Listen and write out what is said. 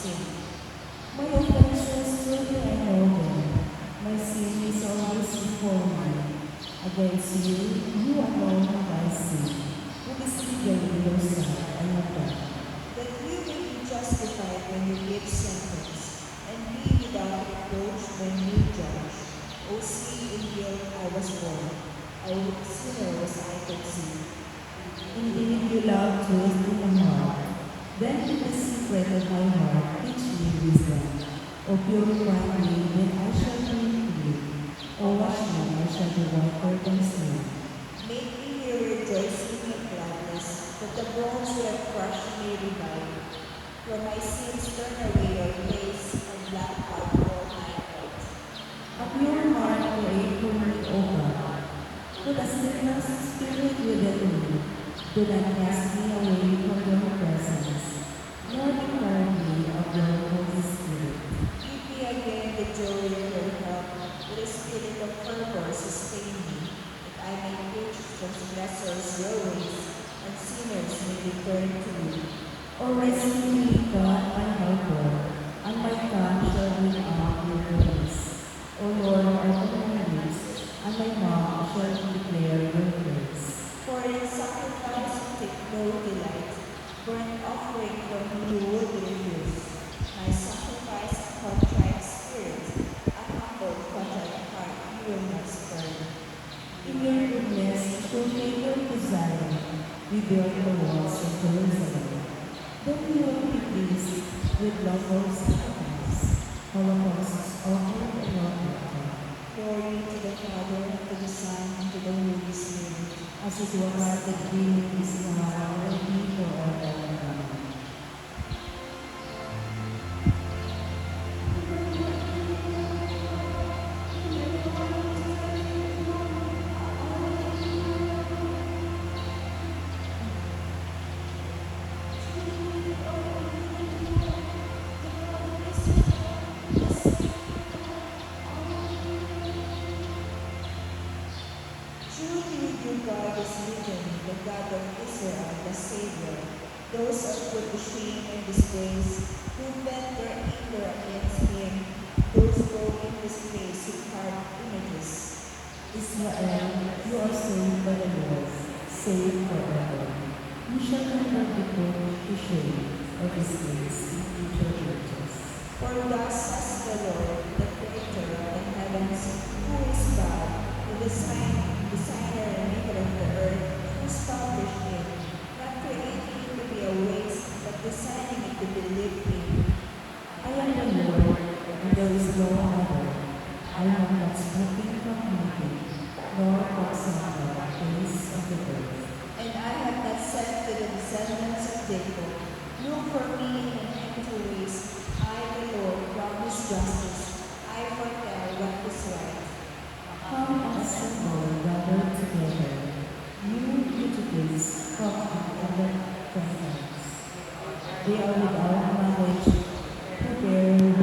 sin. My offenses truly I know them. My sin is always before me. Against you, you alone have I sinned. What is evil in your sight, I have done. That you may be justified when you give sentence, and be without reproach when you judge. O see, in guilt I was born. O sinner was I conceived. Indeed, you love truth in my heart. Then in the secret of my heart, teach me wisdom. O purify me, then I shall be clean. O wash me, I shall be whiter than snow. Make me hear rejoicing and gladness, that the bones who have crushed me revive. From my sins turn away your face, and blot out all my faults. A pure heart create for me, O God. Put a steadfast spirit within me. Do not cast me away from your presence, nor deprive me of your Holy Spirit. Give me again the joy of your help, with a spirit of fervor sustain me, that I may preach transgressors your ways, and sinners may return to you. O rescue me, God, my helper, and my tongue shall ring out your praise. O Lord, open my lips, and my mouth shall declare your praise. For in sacrifice you take no delight, burnt offering from you would refuse. My sacrifice a contrite spirit, a humble contrite heart you will not spurn. In your goodness, show favor to Zion. Rebuild the walls of Jerusalem. Then you will be pleased with lawful sacrifice, holocausts offered and your altar, Glory to the Father, and to the Son, and to the Holy Spirit. as it was at the beginning, is now, and will be forever. Amen. Truly your God is living, the God of Israel, the Savior. Those are put to shame and disgrace, who bent their anger against him, those go in his place who carve images. Israel, you are saved by the Lord, saved forever. You shall never be put to shame or disgrace in future ages. For thus says the Lord, the Creator of the heavens, who is God, the designer and maker of the earth, who established it, not creating it to be a waste, but designing it to be lived in. I am the Lord, and there is no other. I have not spoken from nothing, nor caused the face of the earth. And I have not said to the descendants of Jacob, look for me in an empty ways. I, the Lord, promise justice. I foretell what is right. Come and assemble, gather together. You fugitives, come and gather presents. They are